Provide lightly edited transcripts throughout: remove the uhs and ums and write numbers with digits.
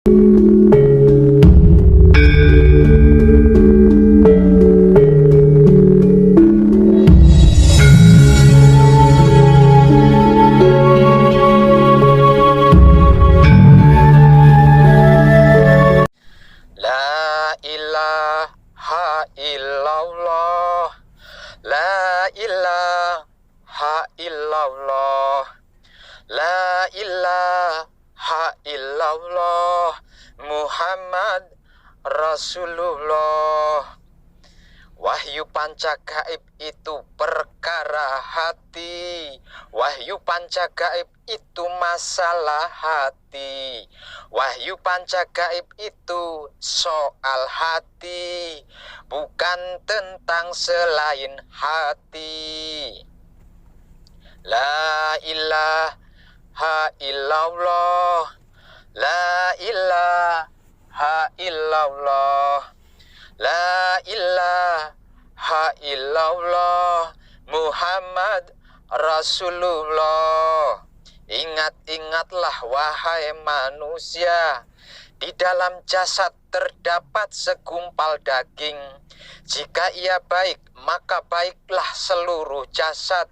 La ilaha illallah, la ilaha illallah, la ilaha illallah, Muhammad Rasulullah. Wahyu panca gaib itu perkara hati. Wahyu panca gaib itu masalah hati. Wahyu panca gaib itu soal hati, bukan tentang selain hati. La ilaha illallah, la ilaha illallah, la ilaha illallah, Muhammad Rasulullah. Ingat-ingatlah wahai manusia, di dalam jasad terdapat segumpal daging. Jika ia baik, maka baiklah seluruh jasad,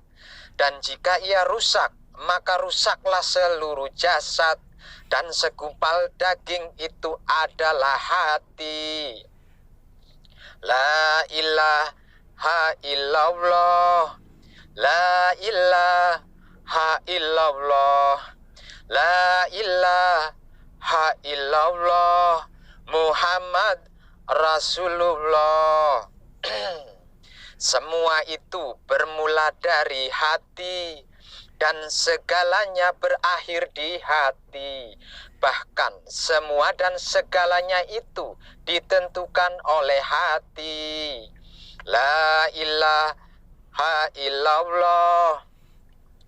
dan jika ia rusak, maka rusaklah seluruh jasad. Dan segumpal daging itu adalah hati. La ilaha illallah, la ilaha illallah, la ilaha illallah, Muhammad Rasulullah. Semua itu bermula dari hati, dan segalanya berakhir di hati. Bahkan semua dan segalanya itu ditentukan oleh hati. La ilaha illallah,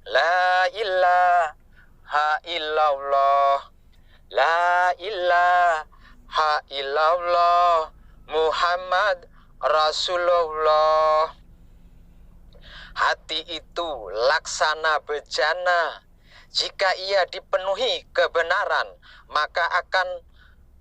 la ilaha illallah, la ilaha illallah, Muhammad Rasulullah. Hati itu laksana bejana. Jika ia dipenuhi kebenaran, maka akan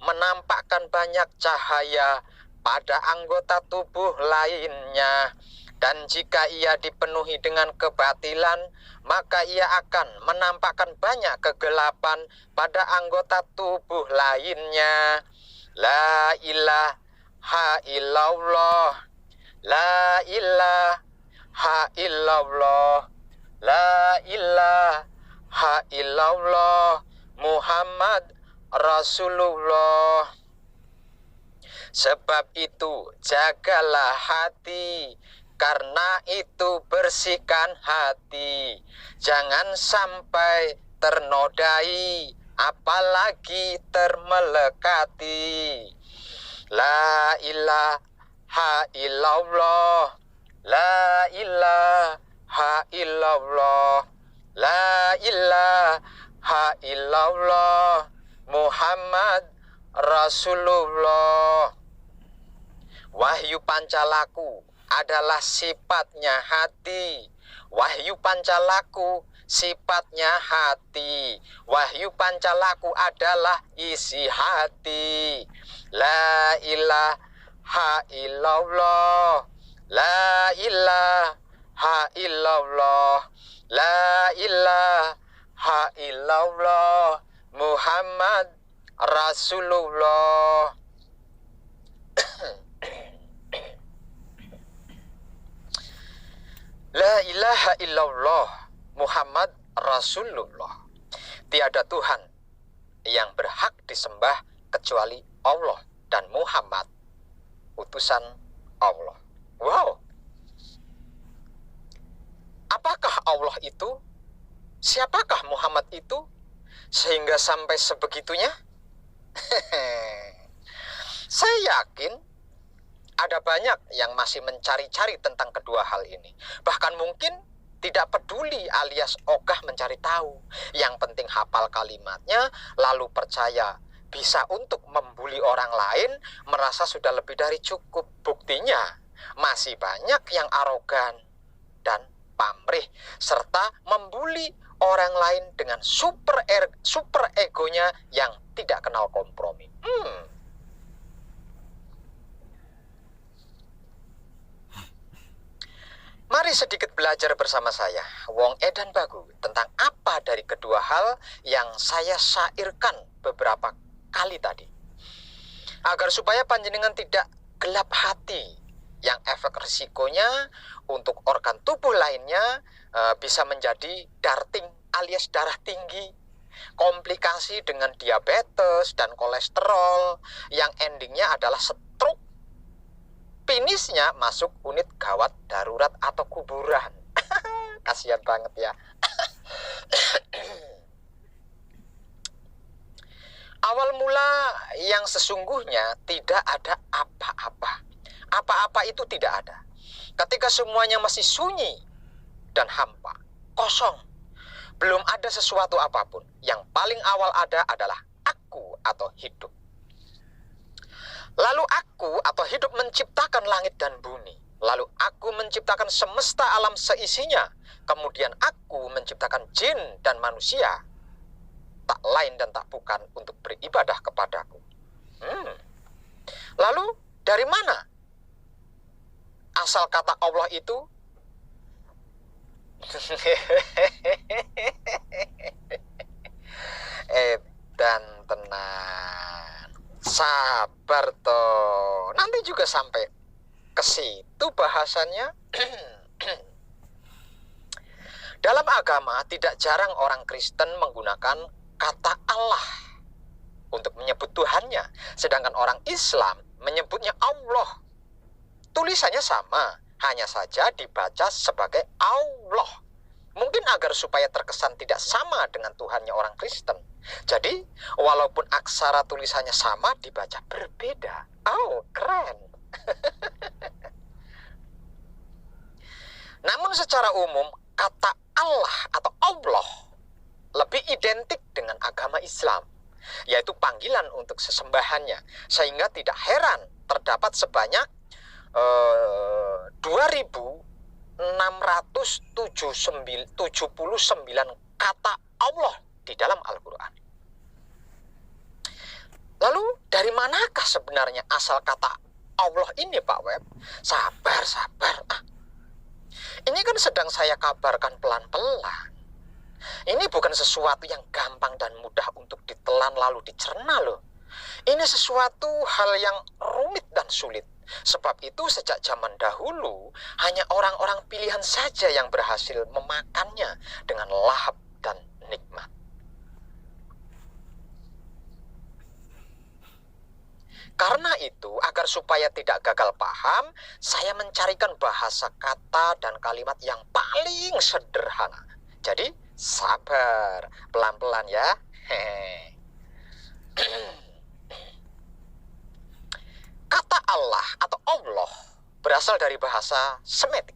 menampakkan banyak cahaya pada anggota tubuh lainnya. Dan jika ia dipenuhi dengan kebatilan, maka ia akan menampakkan banyak kegelapan pada anggota tubuh lainnya. La ilaha illallah, la ilaha illallah, la ilaha illallah, Muhammad Rasulullah. Sebab itu jagalah hati, karena itu bersihkan hati. Jangan sampai ternodai, apalagi termelekati. La ilaha illallah, la ilaha illallah, la ilaha illallah, Muhammad Rasulullah. Wahyu pancalaku adalah sifatnya hati. Wahyu pancalaku sifatnya hati. Wahyu pancalaku adalah isi hati. La ilaha illallah, la ilaha illallah, la ilaha illallah, Muhammad Rasulullah. La ilaha illallah, Muhammad Rasulullah. Tiada Tuhan yang berhak disembah kecuali Allah, dan Muhammad utusan Allah. Wow. Apakah Allah itu? Siapakah Muhammad itu? Sehingga sampai sebegitunya? Saya yakin ada banyak yang masih mencari-cari tentang kedua hal ini. Bahkan mungkin tidak peduli alias ogah mencari tahu. Yang penting hafal kalimatnya, lalu percaya bisa untuk membuli orang lain, merasa sudah lebih dari cukup. Buktinya masih banyak yang arogan dan pamrih serta membuli orang lain dengan super egonya yang tidak kenal kompromi. Mari sedikit belajar bersama saya, Wong Edan Bagu, tentang apa dari kedua hal yang saya syairkan beberapa kali tadi. Agar supaya panjenengan tidak gelap hati, yang efek risikonya untuk organ tubuh lainnya bisa menjadi darting alias darah tinggi, komplikasi dengan diabetes dan kolesterol, yang endingnya adalah stroke. Finishnya masuk unit gawat darurat atau kuburan. Kasihan banget ya. Awal mula yang sesungguhnya tidak ada apa-apa. Apa-apa itu tidak ada. Ketika semuanya masih sunyi dan hampa, kosong, belum ada sesuatu apapun. Yang paling awal ada adalah aku atau hidup. Lalu aku atau hidup menciptakan langit dan bumi. Lalu aku menciptakan semesta alam seisinya. Kemudian aku menciptakan jin dan manusia. Tak lain dan tak bukan untuk beribadah kepadaku. Lalu dari mana asal kata Allah itu? Dan tenang, sabar toh, nanti juga sampai ke situ bahasannya. Dalam agama tidak jarang orang Kristen menggunakan kata Allah untuk menyebut Tuhannya, sedangkan orang Islam menyebutnya Allah. Tulisannya sama, hanya saja dibaca sebagai Allah. Mungkin agar supaya terkesan tidak sama dengan Tuhannya orang Kristen. Jadi, walaupun aksara tulisannya sama, dibaca berbeda. Oh, keren. Namun secara umum, kata Allah atau Allah lebih identik dengan agama Islam, yaitu panggilan untuk sesembahannya. Sehingga tidak heran terdapat sebanyak 2.679 kata Allah di dalam Al-Quran. Lalu dari manakah sebenarnya asal kata Allah ini, Pak Web? Sabar. Ini kan sedang saya kabarkan pelan-pelan. Ini bukan sesuatu yang gampang dan mudah untuk ditelan lalu dicerna loh. Ini sesuatu hal yang rumit dan sulit. Sebab itu sejak zaman dahulu hanya orang-orang pilihan saja yang berhasil memakannya dengan lahap dan nikmat. Karena itu, agar supaya tidak gagal paham, saya mencarikan bahasa kata dan kalimat yang paling sederhana. Jadi, sabar, pelan-pelan ya. Kata Allah atau Allah berasal dari bahasa Semitik.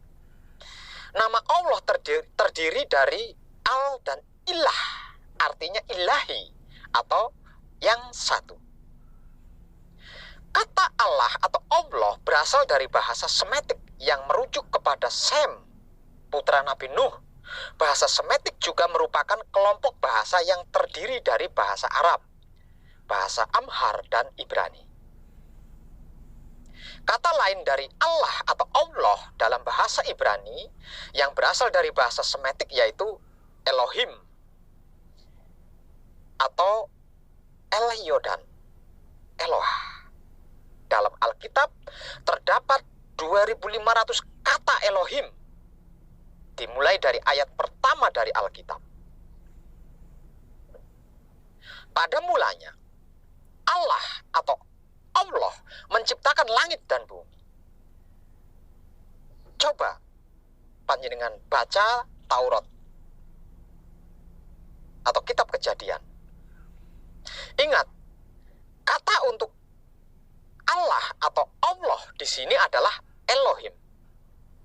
Nama Allah terdiri dari al dan ilah, artinya ilahi atau yang satu. Kata Allah atau Allah berasal dari bahasa Semitik yang merujuk kepada Sem, putra Nabi Nuh. Bahasa Semitik juga merupakan kelompok bahasa yang terdiri dari bahasa Arab, bahasa Amhar, dan Ibrani. Kata lain dari Allah atau Allah dalam bahasa Ibrani yang berasal dari bahasa Semitik yaitu Elohim atau El-Yodan, Eloah. Dalam Alkitab terdapat 2.500 kata Elohim dimulai dari ayat pertama dari Alkitab. Pada mulanya Allah atau Allah menciptakan langit dan bumi. Coba panjenengan baca Taurat atau kitab Kejadian. Ingat, kata untuk Allah atau Allah di sini adalah Elohim.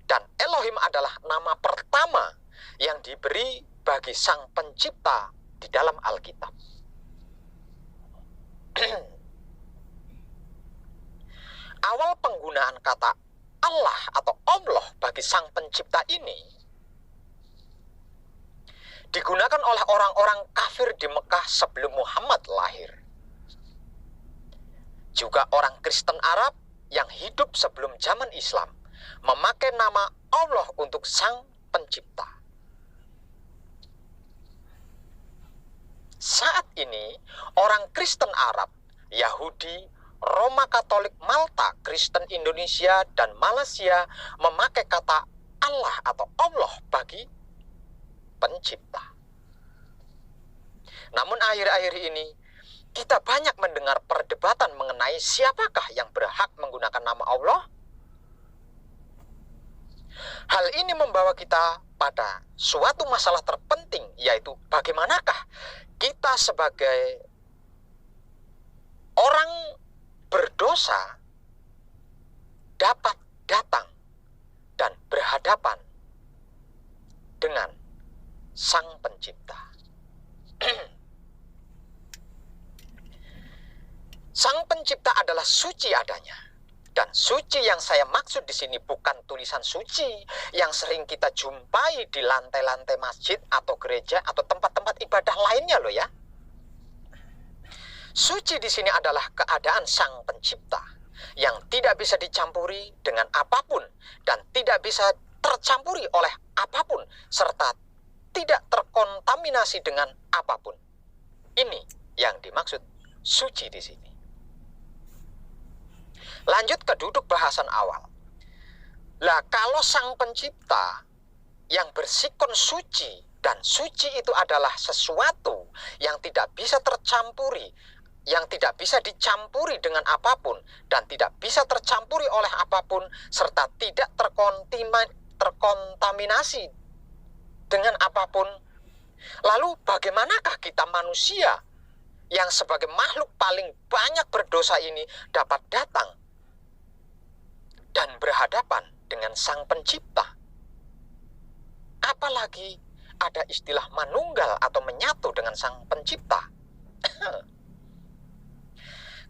Dan Elohim adalah nama pertama yang diberi bagi Sang Pencipta di dalam Alkitab. Awal penggunaan kata Allah atau Allah bagi Sang Pencipta ini digunakan oleh orang-orang kafir di Mekah sebelum Muhammad lahir. Juga orang Kristen Arab yang hidup sebelum zaman Islam memakai nama Allah untuk Sang Pencipta. Saat ini, orang Kristen Arab, Yahudi, Roma Katolik Malta, Kristen Indonesia, dan Malaysia memakai kata Allah atau Allah bagi pencipta. Namun akhir-akhir ini, kita banyak mendengar perdebatan mengenai siapakah yang berhak menggunakan nama Allah. Hal ini membawa kita pada suatu masalah terpenting, yaitu bagaimanakah kita sebagai orang berdosa dapat datang dan berhadapan dengan Sang Pencipta. Sang Pencipta adalah suci adanya. Dan suci yang saya maksud di sini bukan tulisan suci yang sering kita jumpai di lantai-lantai masjid atau gereja atau tempat-tempat ibadah lainnya loh ya. Suci di sini adalah keadaan Sang Pencipta yang tidak bisa dicampuri dengan apapun dan tidak bisa tercampuri oleh apapun serta tidak terkontaminasi dengan apapun. Ini yang dimaksud suci di sini. Lanjut ke duduk bahasan awal. Lah, kalau Sang Pencipta yang bersikon suci, dan suci itu adalah sesuatu yang tidak bisa tercampuri, yang tidak bisa dicampuri dengan apapun, dan tidak bisa tercampuri oleh apapun, serta tidak terkontaminasi dengan apapun. Lalu bagaimanakah kita manusia yang sebagai makhluk paling banyak berdosa ini dapat datang dan berhadapan dengan Sang Pencipta? Apalagi ada istilah manunggal atau menyatu dengan Sang Pencipta.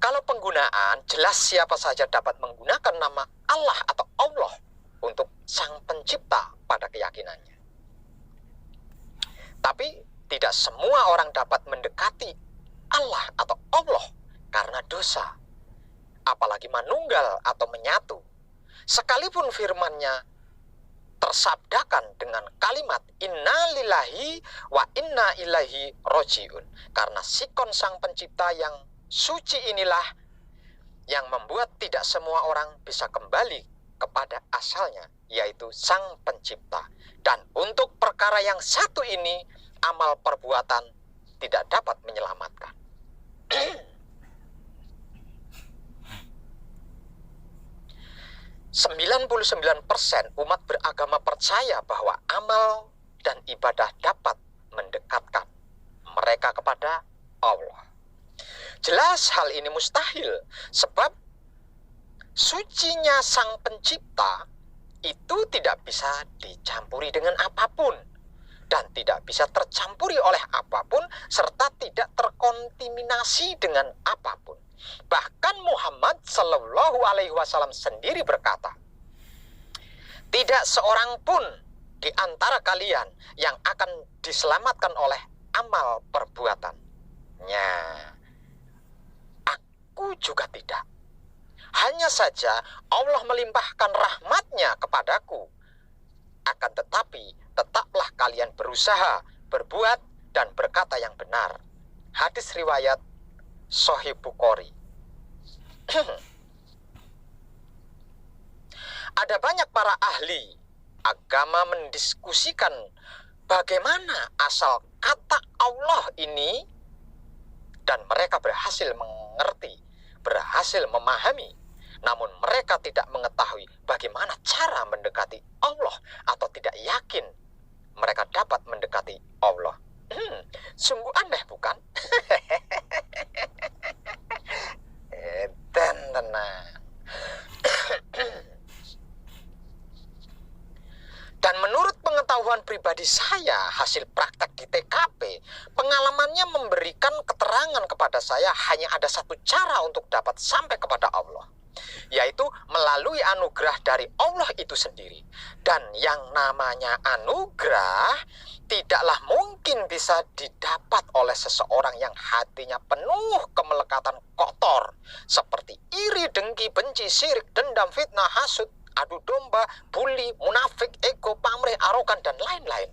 Kalau penggunaan, jelas siapa saja dapat menggunakan nama Allah atau Allah untuk Sang Pencipta pada keyakinannya. Tapi tidak semua orang dapat mendekati Allah atau Allah karena dosa, apalagi manunggal atau menyatu. Sekalipun firman-Nya tersabdakan dengan kalimat inna lillahi wa inna ilaihi rojiun, karena sikon Sang Pencipta yang suci inilah yang membuat tidak semua orang bisa kembali kepada asalnya, yaitu Sang Pencipta. Dan untuk perkara yang satu ini, amal perbuatan tidak dapat menyelamatkan. 99% umat beragama percaya bahwa amal dan ibadah dapat mendekatkan mereka kepada Allah. Jelas hal ini mustahil, sebab sucinya Sang Pencipta itu tidak bisa dicampuri dengan apapun dan tidak bisa tercampuri oleh apapun serta tidak terkontaminasi dengan apapun. Bahkan Muhammad Sallallahu Alaihi Wasallam sendiri berkata, tidak seorang pun di antara kalian yang akan diselamatkan oleh amal perbuatannya. Aku juga tidak. Hanya saja Allah melimpahkan rahmat-Nya kepadaku. Akan tetapi tetaplah kalian berusaha, berbuat, dan berkata yang benar. Hadis riwayat Sahih Bukhari. Ada banyak para ahli agama mendiskusikan bagaimana asal kata Allah ini, dan mereka berhasil mengerti, berhasil memahami. Namun mereka tidak mengetahui bagaimana cara mendekati Allah atau tidak yakin mereka dapat mendekati Allah. Sungguh aneh bukan? Tenang. Dan menurut pengetahuan pribadi saya, hasil praktek di TKP, pengalamannya memberikan keterangan kepada saya hanya ada satu cara untuk dapat sampai kepada Allah. yaitu melalui anugerah dari Allah itu sendiri. Dan yang namanya anugerah tidaklah mungkin bisa didapat oleh seseorang yang hatinya penuh kemelekatan kotor, seperti iri, dengki, benci, syirik, dendam, fitnah, hasud, adu domba, bully, munafik, ego, pamrih, arogan, dan lain-lain.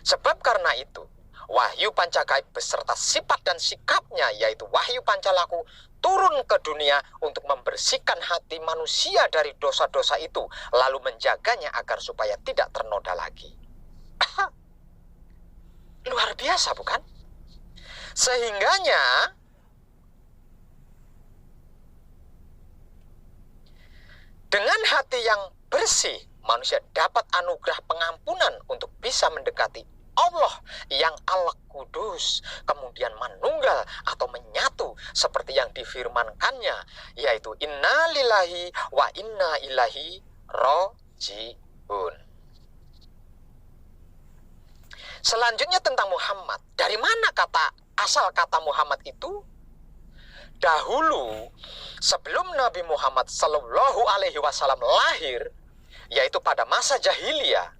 Sebab karena itu, wahyu pancagaib beserta sifat dan sikapnya, yaitu wahyu pancalaku, turun ke dunia untuk membersihkan hati manusia dari dosa-dosa itu, lalu menjaganya agar supaya tidak ternoda lagi. Luar biasa, bukan? Sehingganya dengan hati yang bersih, manusia dapat anugerah pengampunan untuk bisa mendekati Allah yang Allah kudus, kemudian manunggal atau menyatu seperti yang difirmankannya, yaitu inna lillahi wa inna ilaihi rajiun. Selanjutnya tentang Muhammad. Dari mana asal kata Muhammad itu? Dahulu sebelum Nabi Muhammad Sallallahu Alaihi Wasallam lahir, yaitu pada masa jahiliyah,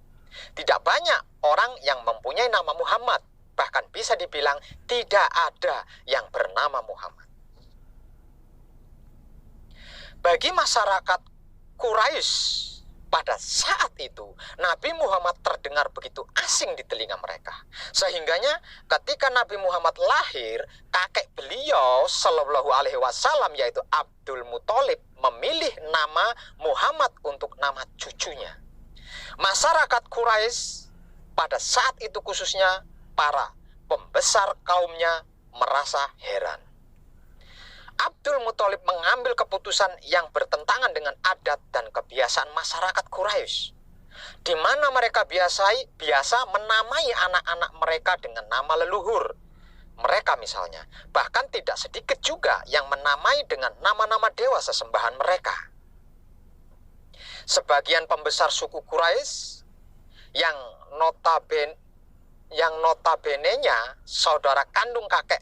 tidak banyak orang yang mempunyai nama Muhammad. Bahkan bisa dibilang tidak ada yang bernama Muhammad. Bagi masyarakat Quraisy pada saat itu, Nabi Muhammad terdengar begitu asing di telinga mereka. Sehingganya ketika Nabi Muhammad lahir, kakek beliau Sallallahu Alaihi Wasallam, yaitu Abdul Muthalib, memilih nama Muhammad untuk nama cucunya. Masyarakat Quraisy pada saat itu, khususnya para pembesar kaumnya, merasa heran. Abdul Muthalib mengambil keputusan yang bertentangan dengan adat dan kebiasaan masyarakat Quraisy, di mana mereka biasa menamai anak-anak mereka dengan nama leluhur mereka misalnya. Bahkan tidak sedikit juga yang menamai dengan nama-nama dewa sesembahan mereka. Sebagian pembesar suku Quraisy yang notabene-nya saudara kandung kakek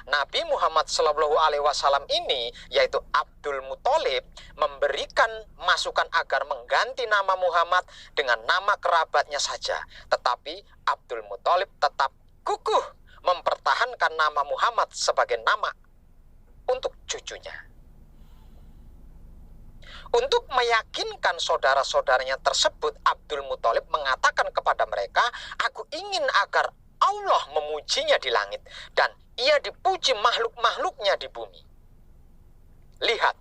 Nabi Muhammad Sallallahu Alaihi Wasallam ini, yaitu Abdul Muthalib, memberikan masukan agar mengganti nama Muhammad dengan nama kerabatnya saja. Tetapi Abdul Muthalib tetap kukuh mempertahankan nama Muhammad sebagai nama untuk cucunya. Untuk meyakinkan saudara-saudaranya tersebut, Abdul Muthalib mengatakan kepada mereka, "Aku ingin agar Allah memujinya di langit dan ia dipuji makhluk-makhluknya di bumi." Lihat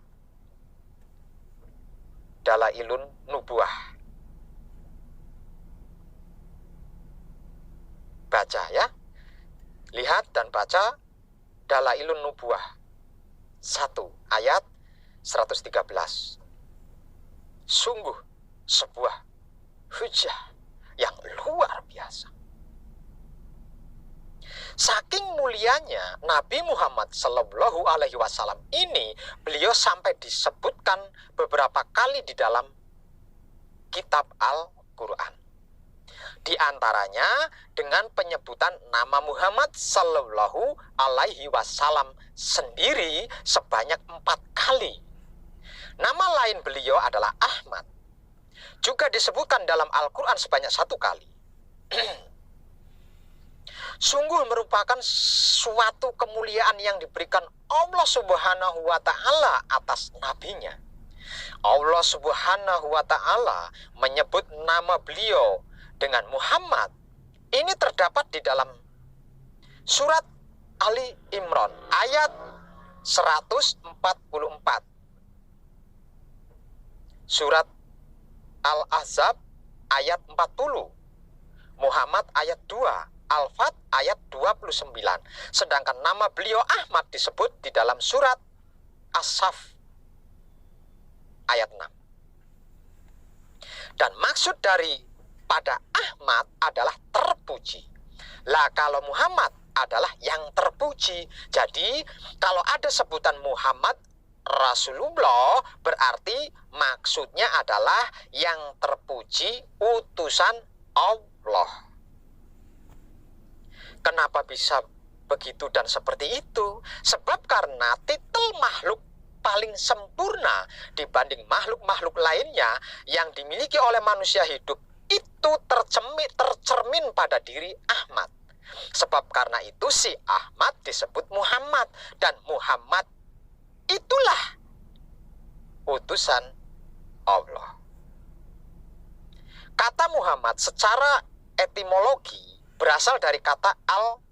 Dalailun Nubuwah. Baca ya. Lihat dan baca Dalailun Nubuwah 1 ayat 113. Sungguh sebuah hujah yang luar biasa. Saking mulianya Nabi Muhammad Sallallahu Alaihi Wasallam ini, beliau sampai disebutkan beberapa kali di dalam kitab Al-Quran. Di antaranya dengan penyebutan nama Muhammad Sallallahu Alaihi Wasallam sendiri sebanyak 4 kali. Nama lain beliau adalah Ahmad. Juga disebutkan dalam Al-Quran sebanyak 1 kali. Sungguh merupakan suatu kemuliaan yang diberikan Allah Subhanahu wa Ta'ala atas nabinya. Allah Subhanahu wa Ta'ala menyebut nama beliau dengan Muhammad. Ini terdapat di dalam surat Ali Imran ayat 144. Surat Al-Ahzab ayat 40. Muhammad ayat 2. Al-Fat ayat 29. Sedangkan nama beliau Ahmad disebut di dalam surat As-Saff ayat 6. Dan maksud dari pada Ahmad adalah terpuji. Lah kalau Muhammad adalah yang terpuji. Jadi kalau ada sebutan Muhammad Rasulullah, berarti maksudnya adalah yang terpuji, utusan Allah. Kenapa bisa begitu dan seperti itu. Sebab karena titel makhluk paling sempurna dibanding makhluk-makhluk lainnya yang dimiliki oleh manusia hidup itu tercermin pada diri Ahmad. Sebab karena itu si Ahmad disebut Muhammad, dan Muhammad itulah utusan Allah. Kata Muhammad secara etimologi berasal dari kata al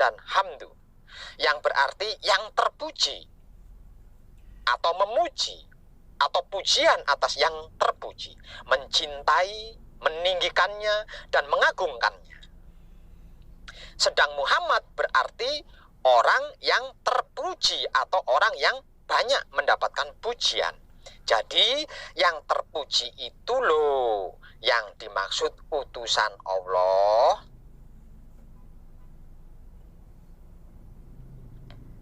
dan hamdu, yang berarti yang terpuji atau memuji atau pujian atas yang terpuji, mencintai, meninggikannya dan mengagungkannya. Sedang Muhammad berarti orang yang terpuji atau orang yang banyak mendapatkan pujian. Jadi yang terpuji itu loh yang dimaksud utusan Allah.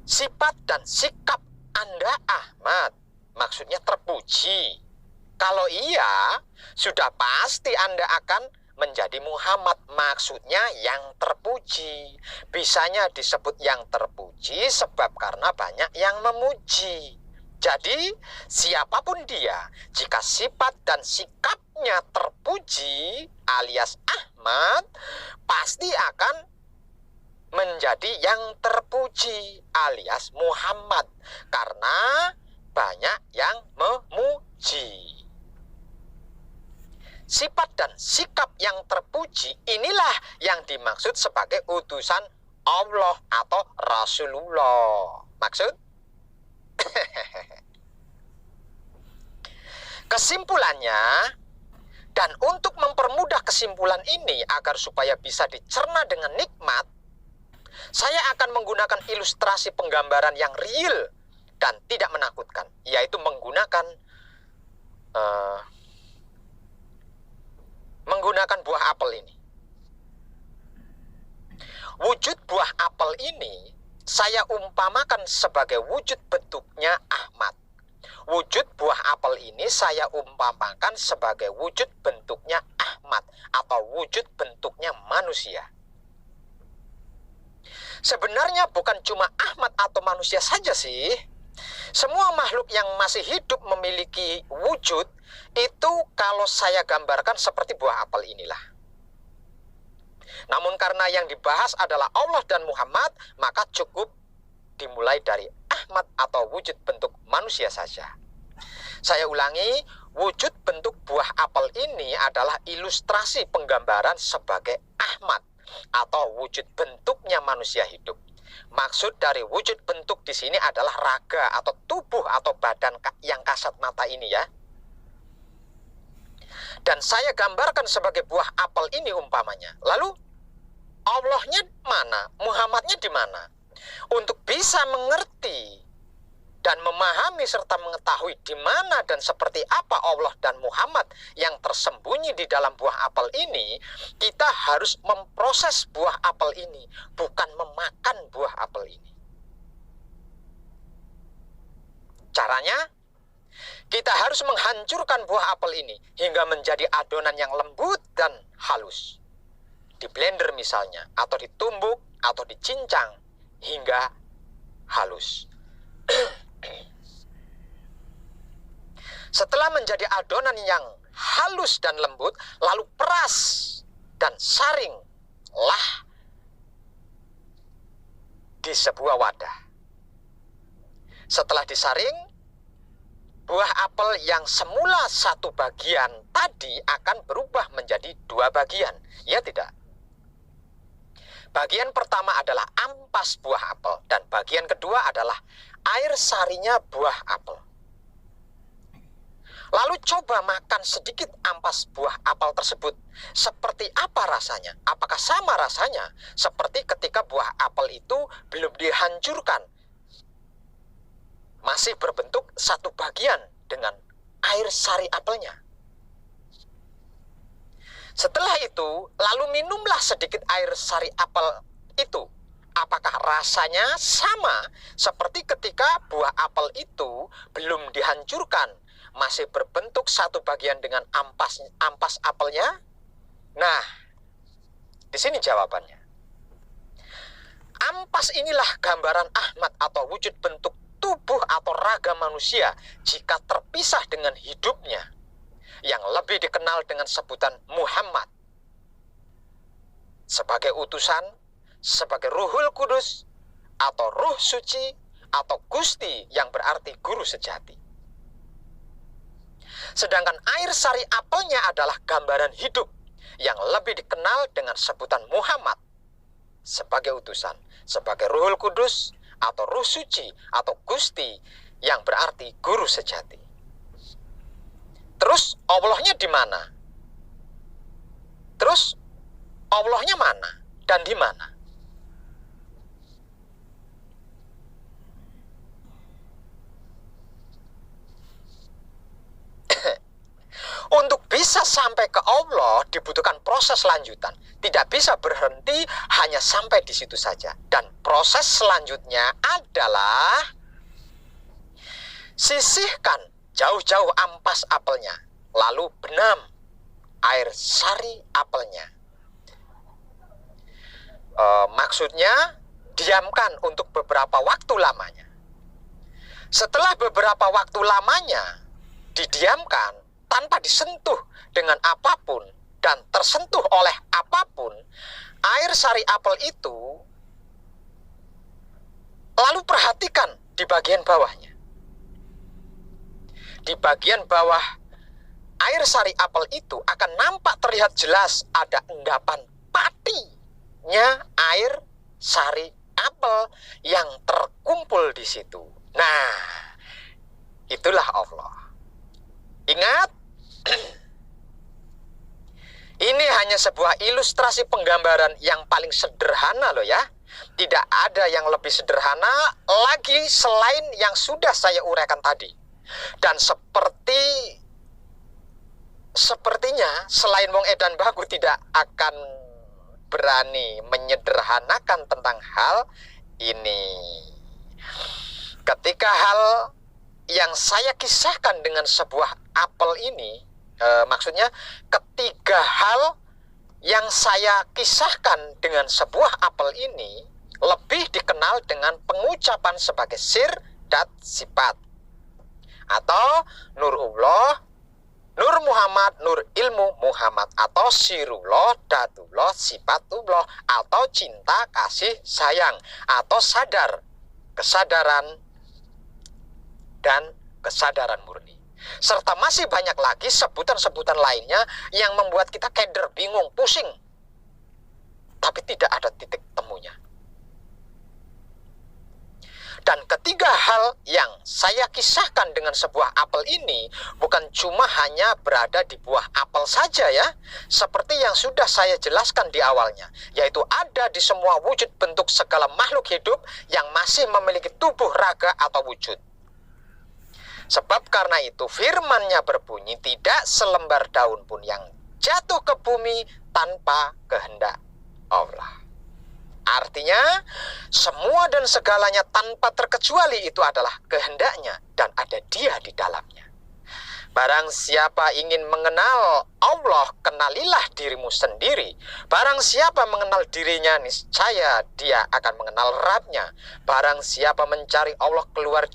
Sifat dan sikap Anda Ahmad maksudnya terpuji. Kalau iya, sudah pasti Anda akan menjadi Muhammad, maksudnya yang terpuji. Bisanya disebut yang terpuji sebab karena banyak yang memuji. Jadi siapapun dia, jika sifat dan sikapnya terpuji alias Ahmad, pasti akan menjadi yang terpuji alias Muhammad, karena banyak yang memuji. Sifat dan sikap yang terpuji inilah yang dimaksud sebagai utusan Allah atau Rasulullah. Maksud? Kesimpulannya, dan untuk mempermudah kesimpulan ini agar supaya bisa dicerna dengan nikmat, saya akan menggunakan ilustrasi penggambaran yang real dan tidak menakutkan, yaitu menggunakan buah apel ini. Wujud buah apel ini saya umpamakan sebagai wujud bentuknya Ahmad. Wujud buah apel ini saya umpamakan sebagai wujud bentuknya Ahmad atau wujud bentuknya manusia. Sebenarnya bukan cuma Ahmad atau manusia saja sih. Semua makhluk yang masih hidup memiliki wujud itu kalau saya gambarkan seperti buah apel inilah. Namun karena yang dibahas adalah Allah dan Muhammad, maka cukup dimulai dari Ahmad atau wujud bentuk manusia saja. Saya ulangi, wujud bentuk buah apel ini adalah ilustrasi penggambaran sebagai Ahmad atau wujud bentuknya manusia hidup. Maksud dari wujud bentuk di sini adalah raga atau tubuh atau badan yang kasat mata ini ya. Dan saya gambarkan sebagai buah apel ini umpamanya. Lalu Allahnya mana? Muhammadnya di mana? Untuk bisa mengerti dan memahami serta mengetahui di mana dan seperti apa Allah dan Muhammad yang tersembunyi di dalam buah apel ini, kita harus memproses buah apel ini, bukan memakan buah apel ini. Caranya, kita harus menghancurkan buah apel ini hingga menjadi adonan yang lembut dan halus. Di blender misalnya, atau ditumbuk, atau dicincang hingga halus. Setelah menjadi adonan yang halus dan lembut, lalu peras dan saringlah di sebuah wadah. Setelah disaring, buah apel yang semula satu bagian tadi akan berubah menjadi dua bagian, ya tidak? Bagian pertama adalah ampas buah apel, dan bagian kedua adalah air sarinya buah apel. Lalu coba makan sedikit ampas buah apel tersebut. Seperti apa rasanya? Apakah sama rasanya seperti ketika buah apel itu belum dihancurkan? Masih berbentuk satu bagian dengan air sari apelnya. Setelah itu, lalu minumlah sedikit air sari apel itu. Apakah rasanya sama seperti ketika buah apel itu belum dihancurkan, masih berbentuk satu bagian dengan ampas apelnya? Nah, di sini jawabannya. Ampas inilah gambaran Ahmad atau wujud bentuk tubuh atau raga manusia jika terpisah dengan hidupnya, yang lebih dikenal dengan sebutan Muhammad, sebagai utusan, sebagai Ruhul Kudus, atau Ruh Suci, atau Gusti yang berarti guru sejati. Sedangkan air sari apelnya adalah gambaran hidup yang lebih dikenal dengan sebutan Muhammad, sebagai utusan, sebagai Ruhul Kudus, atau Ruh Suci, atau Gusti yang berarti guru sejati. Terus Allahnya di mana? Terus Allahnya mana dan di mana? Untuk bisa sampai ke Allah dibutuhkan proses lanjutan. Tidak bisa berhenti hanya sampai di situ saja. Dan proses selanjutnya adalah sisihkan jauh-jauh ampas apelnya, lalu benam air sari apelnya. Maksudnya diamkan untuk beberapa waktu lamanya. Setelah beberapa waktu lamanya didiamkan tanpa disentuh dengan apapun dan tersentuh oleh apapun, air sari apel itu, lalu perhatikan di bagian bawahnya. Di bagian bawah air sari apel itu akan nampak terlihat jelas ada endapan patinya air sari apel yang terkumpul di situ. Nah, itulah Allah. Ingat, ini hanya sebuah ilustrasi penggambaran yang paling sederhana loh ya. Tidak ada yang lebih sederhana lagi selain yang sudah saya uraikan tadi. Dan sepertinya selain Wong Edan Bagu tidak akan berani menyederhanakan tentang hal ini. Ketika hal yang saya kisahkan dengan sebuah apel ini, maksudnya ketiga hal yang saya kisahkan dengan sebuah apel ini lebih dikenal dengan pengucapan sebagai sir dat sifat, atau Nurullah, Nur Muhammad, Nur ilmu Muhammad, atau Sirullah, Datullah, Sifatullah, atau cinta, kasih, sayang, atau sadar, kesadaran, dan kesadaran murni. Serta masih banyak lagi sebutan-sebutan lainnya yang membuat kita keder, bingung, pusing, tapi tidak ada titik temunya. Dan ketiga hal yang saya kisahkan dengan sebuah apel ini bukan cuma hanya berada di buah apel saja ya, seperti yang sudah saya jelaskan di awalnya, yaitu ada di semua wujud bentuk segala makhluk hidup yang masih memiliki tubuh, raga, atau wujud. Sebab karena itu firman-Nya berbunyi, tidak selembar daun pun yang jatuh ke bumi tanpa kehendak Allah. Artinya, semua dan segalanya tanpa terkecuali itu adalah kehendaknya dan ada Dia di dalamnya. Barang siapa ingin mengenal Allah, kenalilah dirimu sendiri. Barang siapa mengenal dirinya, niscaya dia akan mengenal Rabb-Nya. Barang siapa mencari Allah keluar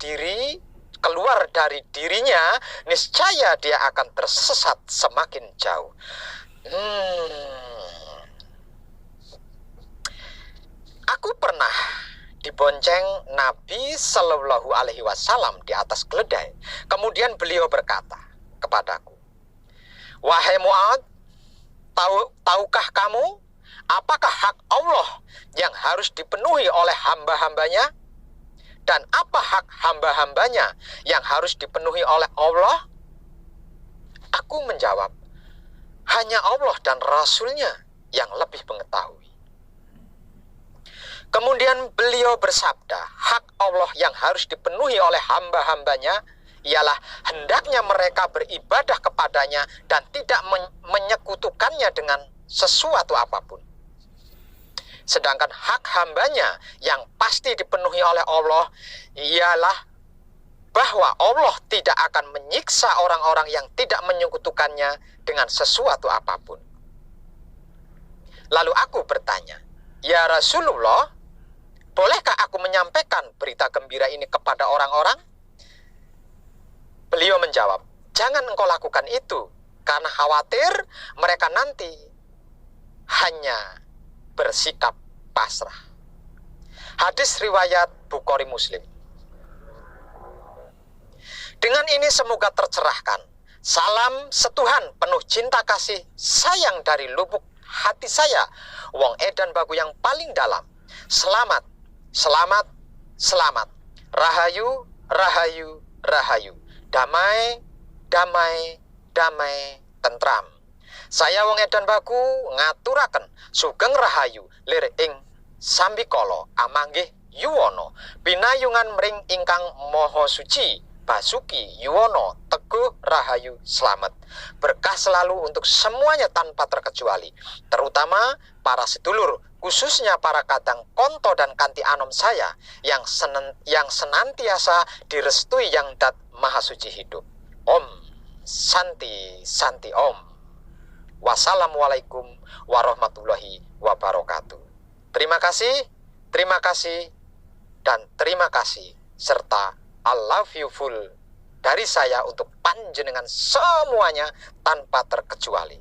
dari dirinya, niscaya dia akan tersesat semakin jauh. Aku pernah dibonceng Nabi Shallallahu Alaihi Wasallam di atas keledai. Kemudian beliau berkata kepadaku, "Wahai Mu'ad, tahukah kamu apakah hak Allah yang harus dipenuhi oleh hamba-hambanya? Dan apa hak hamba-hambanya yang harus dipenuhi oleh Allah?" Aku menjawab, "Hanya Allah dan Rasul-Nya yang lebih mengetahui." Kemudian beliau bersabda, hak Allah yang harus dipenuhi oleh hamba-hambanya ialah hendaknya mereka beribadah kepadanya dan tidak menyekutukannya dengan sesuatu apapun. Sedangkan hak hambanya yang pasti dipenuhi oleh Allah ialah bahwa Allah tidak akan menyiksa orang-orang yang tidak menyekutukannya dengan sesuatu apapun. Lalu aku bertanya, "Ya Rasulullah, Bolehkah aku menyampaikan berita gembira ini kepada orang-orang? Beliau menjawab, jangan engkau lakukan itu, karena khawatir mereka nanti hanya bersikap pasrah. Hadis riwayat Bukhari Muslim. Dengan ini semoga tercerahkan. Salam setuhan penuh cinta kasih sayang dari lubuk hati saya, wong edan bagu yang paling dalam. Selamat, selamat, selamat. Rahayu, rahayu, rahayu. Damai, damai, damai, tentram. Saya wong edan bagu ngaturaken sugeng rahayu lir ing sambikala amanggih yuwana pinayungan mring ingkang maha suci Basuki Yuwono Teguh Rahayu Slamet. Berkah selalu untuk semuanya tanpa terkecuali, terutama para sedulur, khususnya para kadang konto dan kanti anom saya yang senantiasa direstui yang dat maha suci hidup. Om Santi Santi Om. Wassalamualaikum warahmatullahi wabarakatuh. Terima kasih, dan terima kasih, serta I love you full dari saya untuk panjenengan semuanya tanpa terkecuali.